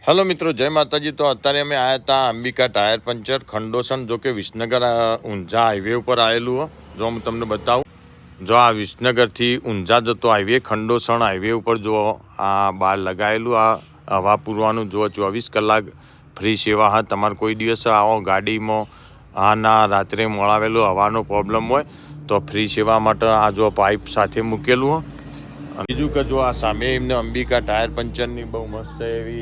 Hello मित्रों, जय माताजी। तो अत्यारे अमे आया था अंबिका टायर पंचर खंडोसन, जो कि विसनगर ऊंझा हाईवे पर आएलू हो। जो हूँ तमने बताऊँ, जो आ विसनगर थी ऊंझा जतो हाईवे खंडोसन हाईवे पर जो आ बार लगाएलू आ हवा पूरवानुं जो 24 कलाक फ्री सेवा है। तमारे कोई दिवस आओ गाड़ी में आना रात्रे मोड़ावेलो हवानो प्रॉब्लम होय तो फ्री सेवा माटे आ जो पाइप साथे मूकेलू हो। बीजू के जो आ सामे एमने अंबिका टायर पंचरनी बहु मस्त एवी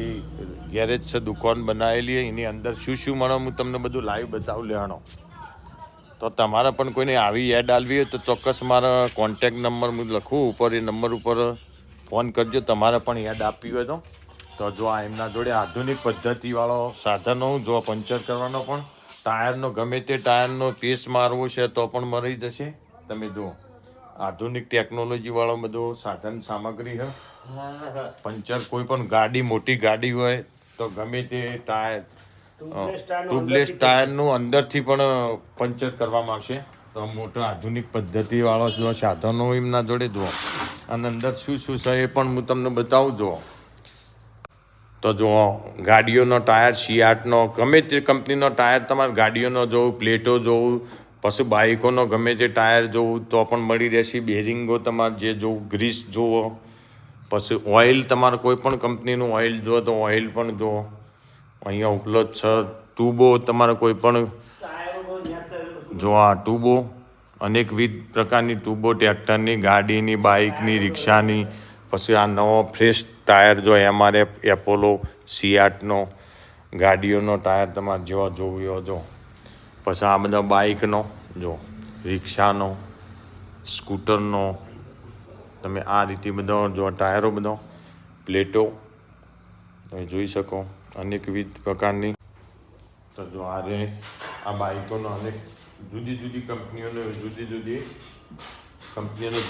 गैरेज से दुकान बनाएली है। एनी अंदर शुं शुं मळे हूँ तमने बधुं लाइव बतावुं लेवानो। तो तमारे पण कोईने आवी एड आलवी होय तो चोक्कस मारा कॉन्टेक्ट नंबर मैं लखूँ ऊपर, ए नंबर ऊपर फोन करजो। तमारे पण एड आपवी होय तो जो आ एमना जोड़े आधुनिक पद्धतिवाळो साधनो जो पंचर करवानो पण टायरनो गमे ते टायरनो पीस मारवो छे तो पण मळी जशे। तमे जुओ आधुनिक टेक्नोलॉजी वाळो बधो साधन सामग्री है। पंचर कोई पण गाड़ी मोटी गाड़ी होय तो गमे ते टायर ट्यूबलेस टायरનું અંદરથી પણ પંચર કરવામાં આવશે। તો મોટો આધુનિક પદ્ધતિવાળો જો સાધનો એમના જોડે જુઓ અને અંદર શું શું છે એ પણ હું તમને બતાવું। જુઓ તો જુઓ ગાડીઓનો ટાયર C8નો ગમે તે કંપનીનો ટાયર તમારે ગાડીઓનો જોવું, પ્લેટો જોવું, પછી બાઇકોનો ગમે તે ટાયર જોવું તો પણ મળી રહેશે। બેરિંગો તમારે જે જોવું, ગ્રીસ જુઓ, પછી ઓઇલ તમારે કોઈ પણ કંપનીનું ઓઇલ જુઓ તો ઓઇલ પણ જુઓ અહીંયા ઉપલબ્ધ છે। ટ્યુબો તમારે કોઈ પણ જો આ ટ્યુબો અનેકવિધ પ્રકારની ટ્યુબો ટ્રેક્ટરની, ગાડીની, બાઇકની, રિક્ષાની। પછી આ નવો ફ્રેશ ટાયર જો MRF એપોલો C8નો ગાડીઓનો ટાયર તમારે જેવો જોવું એવો જો। પછી આ બધા બાઇકનો જો, રિક્ષાનો, સ્કૂટરનો, તમે આ રીતે બધો જો ટાયરો બધો પ્લેટો તમે જોઈ શકો અનેકવિધ પ્રકારની। તો જો આ રે આ બાઇકોનો અનેક જુદી જુદી કંપનીઓનો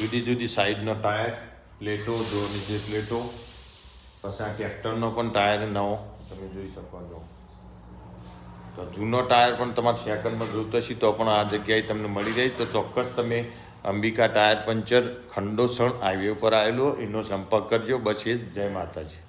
જુદી જુદી સાઇઝનો ટાયર, પ્લેટો જો નીચે પ્લેટો, પછી આ ટ્રેક્ટરનો પણ ટાયર નવો તમે જોઈ શકો છો। તો જૂનો ટાયર પણ તમારે સેકન્ડમાં જોતો હશે તો પણ આ જગ્યાએ તમને મળી જાય તો ચોક્કસ તમે અંબિકા ટાયર પંચર ખંડોસણ હાઈવે ઉપર આવેલો એનો સંપર્ક કરજો। બસ એ જ, જય માતાજી।